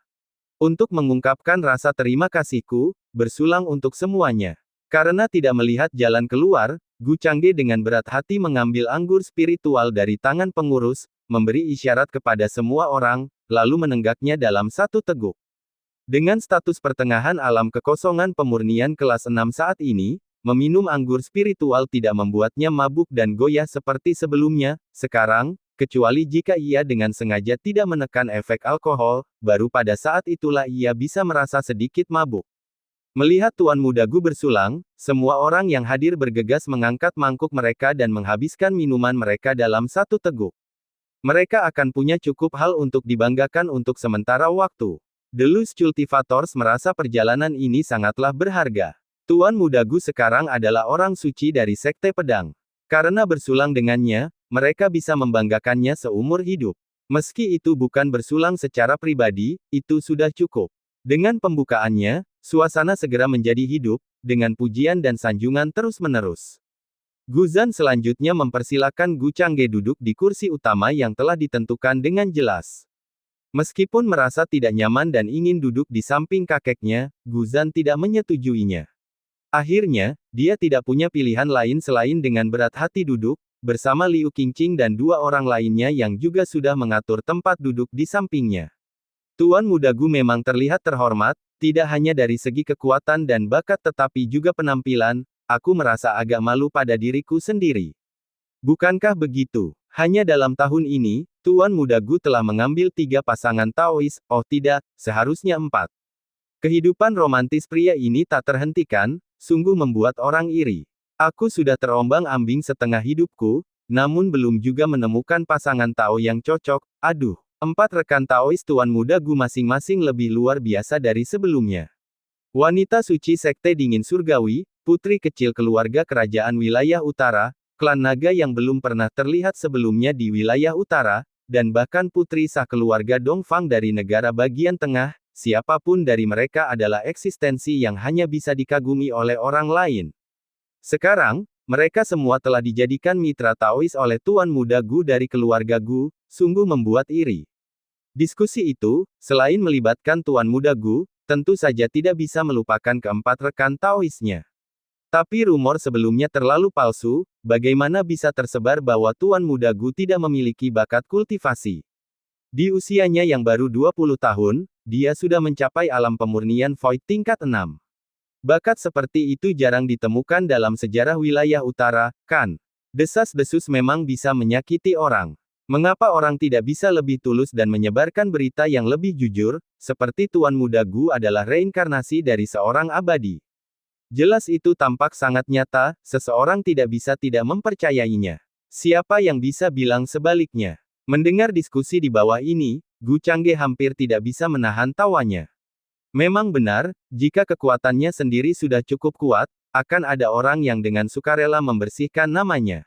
Untuk mengungkapkan rasa terima kasihku, bersulang untuk semuanya. Karena tidak melihat jalan keluar, Gu Changge dengan berat hati mengambil anggur spiritual dari tangan pengurus, memberi isyarat kepada semua orang, lalu menenggaknya dalam satu teguk. Dengan status pertengahan alam kekosongan pemurnian kelas 6 saat ini, meminum anggur spiritual tidak membuatnya mabuk dan goyah seperti sebelumnya, sekarang, kecuali jika ia dengan sengaja tidak menekan efek alkohol, baru pada saat itulah ia bisa merasa sedikit mabuk. Melihat Tuan Muda Gu bersulang, semua orang yang hadir bergegas mengangkat mangkuk mereka dan menghabiskan minuman mereka dalam satu teguk. Mereka akan punya cukup hal untuk dibanggakan untuk sementara waktu. The Loose Cultivators merasa perjalanan ini sangatlah berharga. Tuan Muda Gu sekarang adalah orang suci dari Sekte Pedang. Karena bersulang dengannya, mereka bisa membanggakannya seumur hidup. Meski itu bukan bersulang secara pribadi, itu sudah cukup. Dengan pembukaannya, suasana segera menjadi hidup, dengan pujian dan sanjungan terus-menerus. Guzan selanjutnya mempersilakan Gu Changge duduk di kursi utama yang telah ditentukan dengan jelas. Meskipun merasa tidak nyaman dan ingin duduk di samping kakeknya, Guzan tidak menyetujuinya. Akhirnya, dia tidak punya pilihan lain selain dengan berat hati duduk, bersama Liu Qingqing dan dua orang lainnya yang juga sudah mengatur tempat duduk di sampingnya. Tuan Muda Gu memang terlihat terhormat, tidak hanya dari segi kekuatan dan bakat tetapi juga penampilan. Aku merasa agak malu pada diriku sendiri. Bukankah begitu? Hanya dalam tahun ini, Tuan Muda Gu telah mengambil 3 pasangan Taois, oh tidak, seharusnya 4. Kehidupan romantis pria ini tak terhentikan, sungguh membuat orang iri. Aku sudah terombang-ambing setengah hidupku, namun belum juga menemukan pasangan Tao yang cocok. Aduh, 4 rekan Taois Tuan Muda Gu masing-masing lebih luar biasa dari sebelumnya. Wanita suci Sekte Dingin Surgawi, putri kecil keluarga kerajaan wilayah utara, klan naga yang belum pernah terlihat sebelumnya di wilayah utara, dan bahkan putri sah keluarga Dongfang dari negara bagian tengah, siapapun dari mereka adalah eksistensi yang hanya bisa dikagumi oleh orang lain. Sekarang, mereka semua telah dijadikan mitra Taois oleh Tuan Muda Gu dari keluarga Gu, sungguh membuat iri. Diskusi itu, selain melibatkan Tuan Muda Gu, tentu saja tidak bisa melupakan keempat rekan Taoisnya. Tapi rumor sebelumnya terlalu palsu, bagaimana bisa tersebar bahwa Tuan Muda Gu tidak memiliki bakat kultivasi. Di usianya yang baru 20 tahun, dia sudah mencapai alam pemurnian Void tingkat 6. Bakat seperti itu jarang ditemukan dalam sejarah wilayah utara, kan? Desas-desus memang bisa menyakiti orang. Mengapa orang tidak bisa lebih tulus dan menyebarkan berita yang lebih jujur, seperti Tuan Muda Gu adalah reinkarnasi dari seorang abadi? Jelas itu tampak sangat nyata, seseorang tidak bisa tidak mempercayainya. Siapa yang bisa bilang sebaliknya? Mendengar diskusi di bawah ini, Gu Changge hampir tidak bisa menahan tawanya. Memang benar, jika kekuatannya sendiri sudah cukup kuat, akan ada orang yang dengan sukarela membersihkan namanya.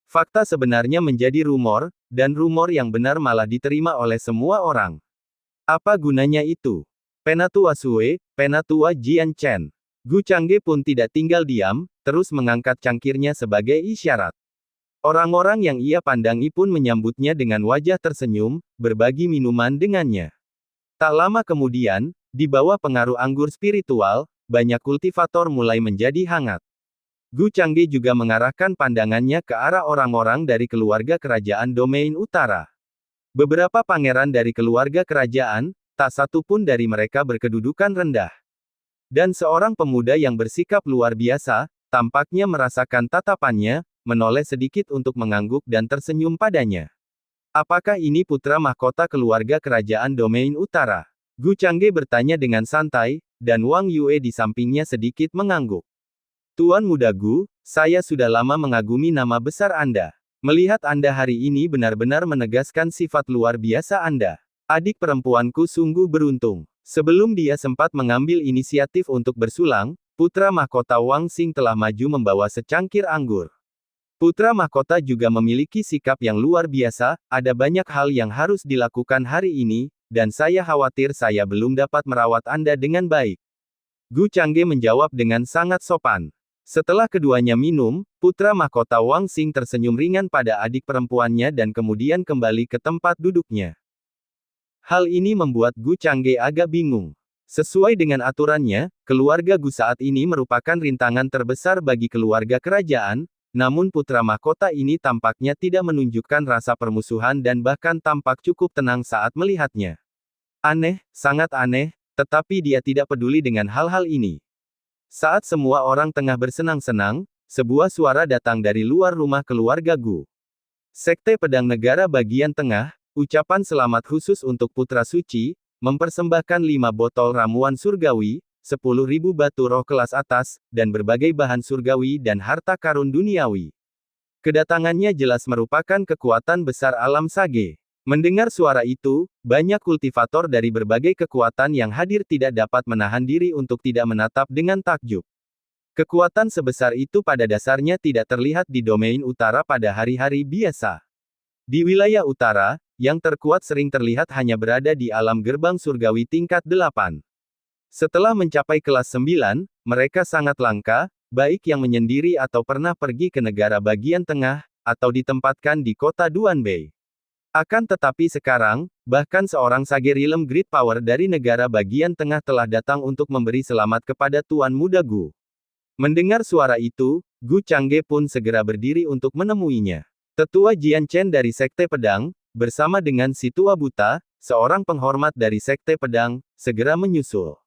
Fakta sebenarnya menjadi rumor, dan rumor yang benar malah diterima oleh semua orang. Apa gunanya itu? Penatua Sue, Penatua Jian Chen. Gu Changge pun tidak tinggal diam, terus mengangkat cangkirnya sebagai isyarat. Orang-orang yang ia pandangi pun menyambutnya dengan wajah tersenyum, berbagi minuman dengannya. Tak lama kemudian, di bawah pengaruh anggur spiritual, banyak kultivator mulai menjadi hangat. Gu Changge juga mengarahkan pandangannya ke arah orang-orang dari keluarga kerajaan domain utara. Beberapa pangeran dari keluarga kerajaan, tak satu pun dari mereka berkedudukan rendah. Dan seorang pemuda yang bersikap luar biasa, tampaknya merasakan tatapannya, menoleh sedikit untuk mengangguk dan tersenyum padanya. Apakah ini putra mahkota keluarga kerajaan domain utara? Gu Changge bertanya dengan santai, dan Wang Yue di sampingnya sedikit mengangguk. Tuan Muda Gu, saya sudah lama mengagumi nama besar Anda. Melihat Anda hari ini benar-benar menegaskan sifat luar biasa Anda. Adik perempuanku sungguh beruntung. Sebelum dia sempat mengambil inisiatif untuk bersulang, putra mahkota Wang Xing telah maju membawa secangkir anggur. Putra mahkota juga memiliki sikap yang luar biasa, ada banyak hal yang harus dilakukan hari ini, dan saya khawatir saya belum dapat merawat Anda dengan baik. Gu Changge menjawab dengan sangat sopan. Setelah keduanya minum, putra mahkota Wang Xing tersenyum ringan pada adik perempuannya dan kemudian kembali ke tempat duduknya. Hal ini membuat Gu Changge agak bingung. Sesuai dengan aturannya, keluarga Gu saat ini merupakan rintangan terbesar bagi keluarga kerajaan, namun putra mahkota ini tampaknya tidak menunjukkan rasa permusuhan dan bahkan tampak cukup tenang saat melihatnya. Aneh, sangat aneh, tetapi dia tidak peduli dengan hal-hal ini. Saat semua orang tengah bersenang-senang, sebuah suara datang dari luar rumah keluarga Gu. Sekte Pedang Negara Bagian Tengah, ucapan selamat khusus untuk Putra Suci, mempersembahkan 5 botol ramuan surgawi, 10.000 batu roh kelas atas, dan berbagai bahan surgawi dan harta karun duniawi. Kedatangannya jelas merupakan kekuatan besar alam Sage. Mendengar suara itu, banyak kultivator dari berbagai kekuatan yang hadir tidak dapat menahan diri untuk tidak menatap dengan takjub. Kekuatan sebesar itu pada dasarnya tidak terlihat di domain utara pada hari-hari biasa. Di wilayah utara, yang terkuat sering terlihat hanya berada di alam gerbang surgawi tingkat 8. Setelah mencapai kelas 9, mereka sangat langka, baik yang menyendiri atau pernah pergi ke negara bagian tengah, atau ditempatkan di kota Duanbei. Akan tetapi sekarang, bahkan seorang Sage Realm Great Power dari negara bagian tengah telah datang untuk memberi selamat kepada Tuan Muda Gu. Mendengar suara itu, Gu Changge pun segera berdiri untuk menemuinya. Tetua Jian Chen dari Sekte Pedang, bersama dengan si tua buta, seorang penghormat dari Sekte Pedang, segera menyusul.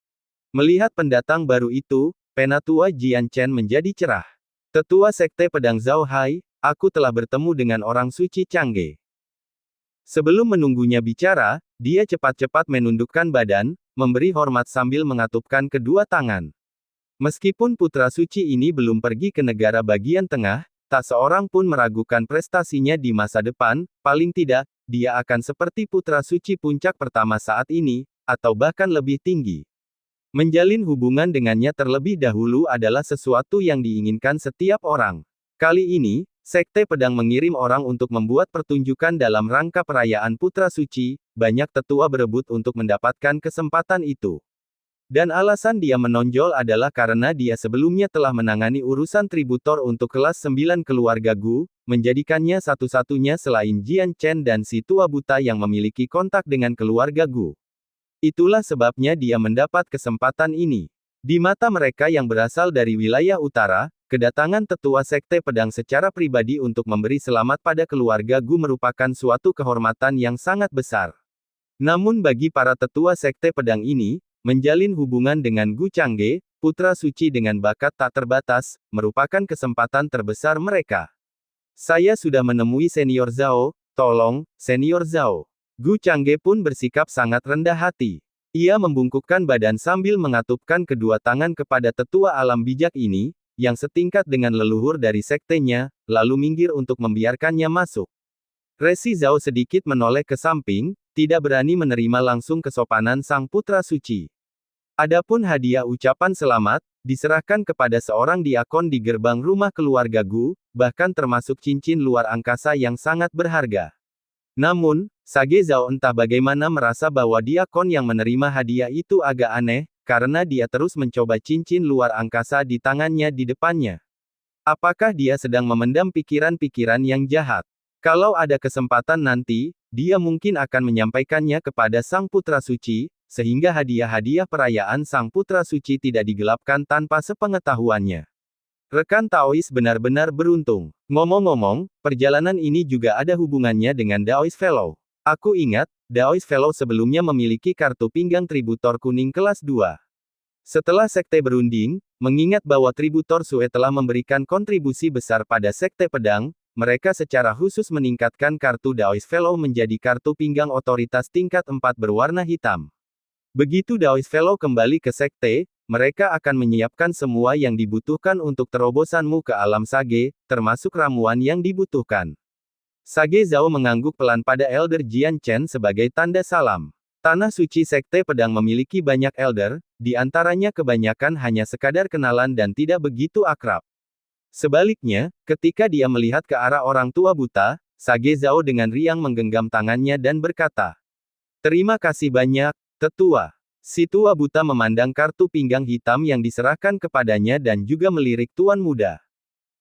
Melihat pendatang baru itu, Penatua Jian Chen menjadi cerah. Tetua Sekte Pedang Zhao Hai, aku telah bertemu dengan orang suci Changge. Sebelum menunggunya bicara, dia cepat-cepat menundukkan badan, memberi hormat sambil mengatupkan kedua tangan. Meskipun putra suci ini belum pergi ke negara bagian tengah, tak seorang pun meragukan prestasinya di masa depan, paling tidak, dia akan seperti putra suci puncak pertama saat ini, atau bahkan lebih tinggi. Menjalin hubungan dengannya terlebih dahulu adalah sesuatu yang diinginkan setiap orang. Kali ini, Sekte Pedang mengirim orang untuk membuat pertunjukan dalam rangka perayaan Putra Suci, banyak tetua berebut untuk mendapatkan kesempatan itu. Dan alasan dia menonjol adalah karena dia sebelumnya telah menangani urusan tributor untuk kelas 9 keluarga Gu, menjadikannya satu-satunya selain Jian Chen dan si tua buta yang memiliki kontak dengan keluarga Gu. Itulah sebabnya dia mendapat kesempatan ini. Di mata mereka yang berasal dari wilayah utara, kedatangan tetua Sekte Pedang secara pribadi untuk memberi selamat pada keluarga Gu merupakan suatu kehormatan yang sangat besar. Namun bagi para tetua Sekte Pedang ini, menjalin hubungan dengan Gu Changge, putra suci dengan bakat tak terbatas, merupakan kesempatan terbesar mereka. Saya sudah menemui Senior Zhao, tolong, Senior Zhao. Gu Changge pun bersikap sangat rendah hati. Ia membungkukkan badan sambil mengatupkan kedua tangan kepada tetua alam bijak ini, yang setingkat dengan leluhur dari sektenya, lalu minggir untuk membiarkannya masuk. Resi Zhao sedikit menoleh ke samping, tidak berani menerima langsung kesopanan sang putra suci. Adapun hadiah ucapan selamat, diserahkan kepada seorang diakon di gerbang rumah keluarga Gu, bahkan termasuk cincin luar angkasa yang sangat berharga. Namun, Sage Zhao entah bagaimana merasa bahwa diakon yang menerima hadiah itu agak aneh, karena dia terus mencoba cincin luar angkasa di tangannya di depannya. Apakah dia sedang memendam pikiran-pikiran yang jahat? Kalau ada kesempatan nanti, dia mungkin akan menyampaikannya kepada Sang Putra Suci, sehingga hadiah-hadiah perayaan Sang Putra Suci tidak digelapkan tanpa sepengetahuannya. Rekan Taois benar-benar beruntung. Ngomong-ngomong, perjalanan ini juga ada hubungannya dengan Daoist Fellow. Aku ingat, Daoist Fellow sebelumnya memiliki kartu pinggang tributor kuning kelas 2. Setelah sekte berunding, mengingat bahwa tributor Sue telah memberikan kontribusi besar pada sekte pedang, mereka secara khusus meningkatkan kartu Daoist Fellow menjadi kartu pinggang otoritas tingkat 4 berwarna hitam. Begitu Daoist Fellow kembali ke sekte, mereka akan menyiapkan semua yang dibutuhkan untuk terobosanmu ke alam Sage, termasuk ramuan yang dibutuhkan. Sage Zhao mengangguk pelan pada Elder Jian Chen sebagai tanda salam. Tanah suci Sekte Pedang memiliki banyak elder, di antaranya kebanyakan hanya sekadar kenalan dan tidak begitu akrab. Sebaliknya, ketika dia melihat ke arah orang tua buta, Sage Zhao dengan riang menggenggam tangannya dan berkata, "Terima kasih banyak, tetua." Si tua buta memandang kartu pinggang hitam yang diserahkan kepadanya dan juga melirik Tuan Muda.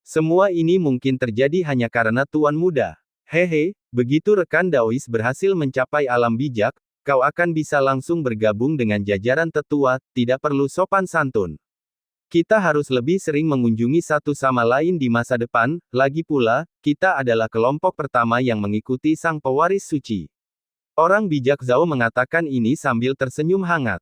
Semua ini mungkin terjadi hanya karena Tuan Muda. Hehe, begitu rekan Daois berhasil mencapai alam bijak, kau akan bisa langsung bergabung dengan jajaran tetua, tidak perlu sopan santun. Kita harus lebih sering mengunjungi satu sama lain di masa depan, lagi pula, kita adalah kelompok pertama yang mengikuti sang pewaris suci. Orang bijak Zhao mengatakan ini sambil tersenyum hangat.